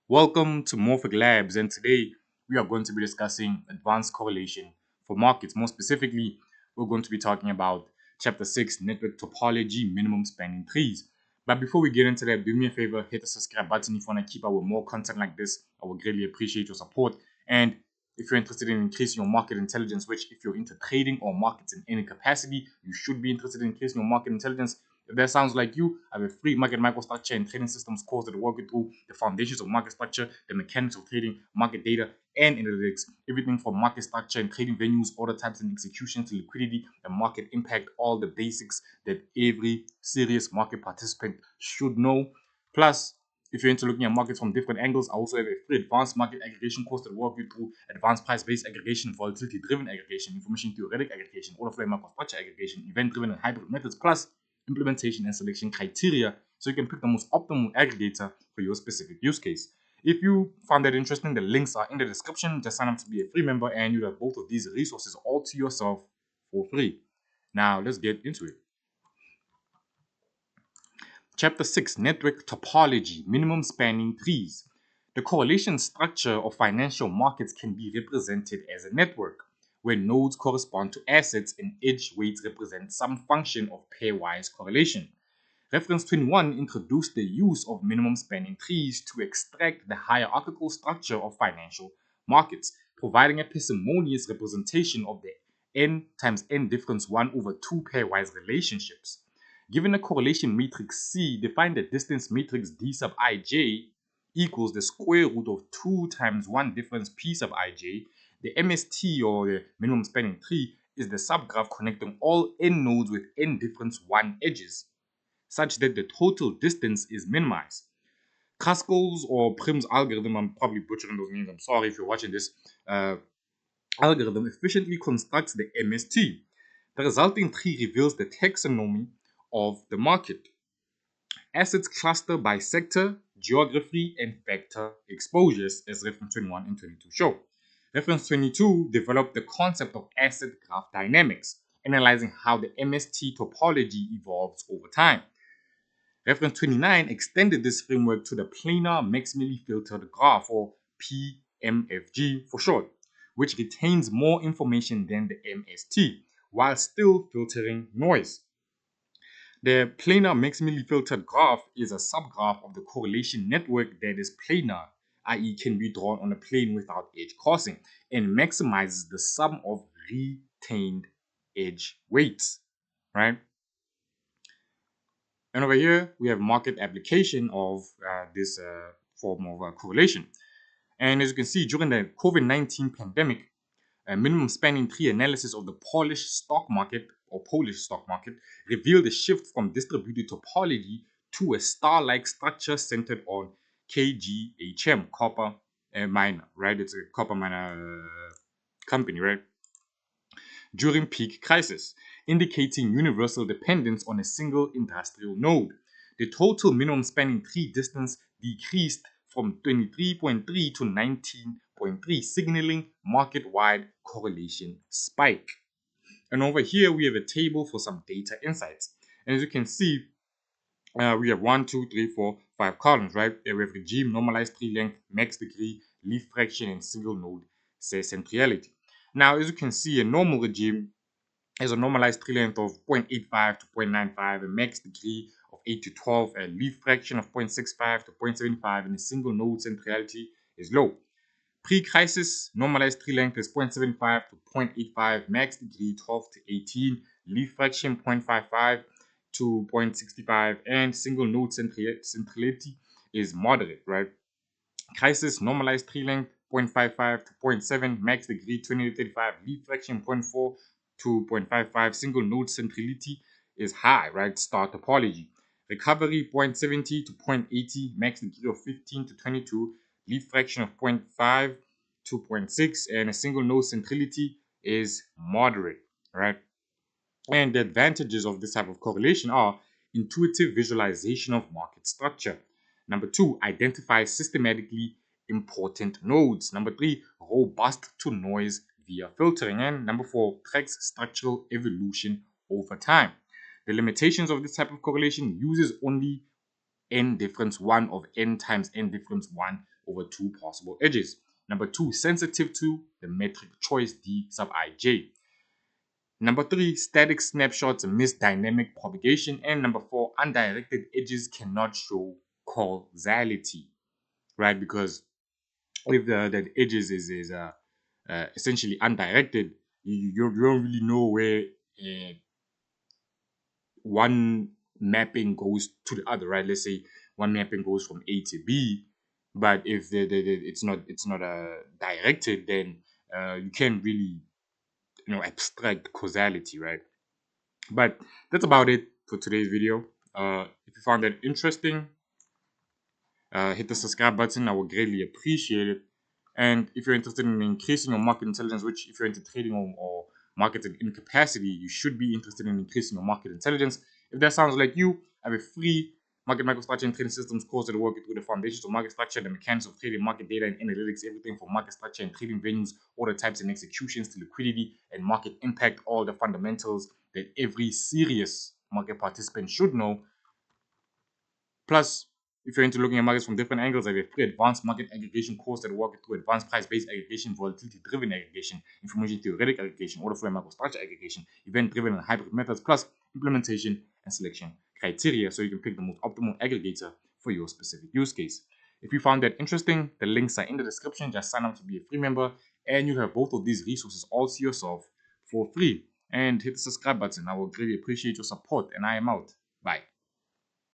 Welcome to Morphic Labs, and today we are going to be discussing advanced correlation for markets. More specifically, we're going to be talking about Chapter 6 Network Topology Minimum Spanning Trees. But before we get into that, do me a favor, hit the subscribe button if you want to keep up with more content like this. I would greatly appreciate your support. And if you're interested in increasing your market intelligence, which if you're into trading or markets in any capacity, you should be interested in increasing your market intelligence. If that sounds like you, I have a free market microstructure and trading systems course that will walk you through the foundations of market structure, the mechanics of trading, market data, and analytics. Everything from market structure and trading venues, order types and execution to liquidity and market impact, all the basics that every serious market participant should know. Plus, if you're into looking at markets from different angles, I also have a free advanced market aggregation course that will walk you through advanced price-based aggregation, volatility-driven aggregation, information theoretic aggregation, order flow and microstructure aggregation, event-driven and hybrid methods, plus implementation and selection criteria so you can pick the most optimal aggregator for your specific use case. If you found that interesting, the links are in the description. Just sign up to be a free member and you'll have both of these resources all to yourself for free. Now, let's get into it. Chapter 6 Network Topology Minimum Spanning Trees. The correlation structure of financial markets can be represented as a network, where nodes correspond to assets and edge weights represent some function of pairwise correlation. Reference 21 introduced the use of minimum spanning trees to extract the hierarchical structure of financial markets, providing a parsimonious representation of the n times n difference 1 over 2 pairwise relationships. Given a correlation matrix C, define the distance matrix D sub ij equals the square root of 2 times 1 difference P sub ij. The MST, or the minimum spanning tree, is the subgraph connecting all n nodes with n difference 1 edges, such that the total distance is minimized. Kraskell's or Prim's algorithm, I'm probably butchering those names, I'm sorry if you're watching this, algorithm efficiently constructs the MST. The resulting tree reveals the taxonomy of the market. Assets cluster by sector, geography, and factor exposures, as reference 21 and 22 show. Reference 22 developed the concept of asset graph dynamics, analyzing how the MST topology evolves over time. Reference 29 extended this framework to the planar maximally filtered graph, or PMFG for short, which retains more information than the MST while still filtering noise. The planar maximally filtered graph is a subgraph of the correlation network that is planar, i.e. can be drawn on a plane without edge crossing, and maximizes the sum of retained edge weights, right? And over here, we have market application of this form of correlation. And as you can see, during the COVID-19 pandemic, a minimum spanning tree analysis of the Polish stock market revealed a shift from distributed topology to a star-like structure centered on KGHM, copper miner, right? It's a copper miner company, right? During peak crisis, indicating universal dependence on a single industrial node. The total minimum spanning tree distance decreased from 23.3 to 19.3, signaling market-wide correlation spike. And over here, we have a table for some data insights. And as you can see, we have 1, 2, 3, 4, 5 columns, right? We have regime, normalized tree length, max degree, leaf fraction, and single node centrality. Now, as you can see, a normal regime has a normalized tree length of 0.85 to 0.95, a max degree of 8 to 12, a leaf fraction of 0.65 to 0.75, and a single node centrality is low. Pre-crisis, normalized tree length is 0.75 to 0.85, max degree 12 to 18, leaf fraction 0.55 to 0.65, and single node centrality is moderate, right? Crisis, normalized tree length 0.55 to 0.7, max degree 20 to 35, leaf fraction 0.4 to 0.55, single node centrality is high, right? Star topology. Recovery 0.70 to 0.80, max degree of 15 to 22, leaf fraction of 0.5 to 0.6, and a single node centrality is moderate, right? And the advantages of this type of correlation are intuitive visualization of market structure. Number 2, identify systematically important nodes. Number 3, robust to noise via filtering. And number 4, tracks structural evolution over time. The limitations of this type of correlation uses only n difference 1 of n times n difference 1 over two possible edges. Number 2, sensitive to the metric choice D sub ij. Number 3, static snapshots miss dynamic propagation. And number 4, undirected edges cannot show causality, right? Because if the edges is essentially undirected, you don't really know where uh, one mapping goes to the other, right? Let's say one mapping goes from A to B, but if it's not directed, then you can't really abstract causality, right? But that's about it for today's video. If you found that interesting, hit the subscribe button. I would greatly appreciate it. And if you're interested in increasing your market intelligence, which if you're into trading or marketing in capacity, you should be interested in increasing your market intelligence. If that sounds like you, I have a free market microstructure and trading systems course that will walk you through the foundations of market structure, the mechanics of trading, market data and analytics, everything from market structure and trading venues, order types and executions to liquidity and market impact, all the fundamentals that every serious market participant should know. Plus, if you're into looking at markets from different angles, I have a free advanced market aggregation course that will walk you through advanced price-based aggregation, volatility-driven aggregation, information theoretic aggregation, order flow and microstructure aggregation, event-driven and hybrid methods, plus implementation and selection criteria so you can pick the most optimal aggregator for your specific use case. If you found that interesting, the links are in the description. Just sign up to be a free member and you have both of these resources all to yourself for free. And hit the subscribe button. I will greatly appreciate your support and I am out.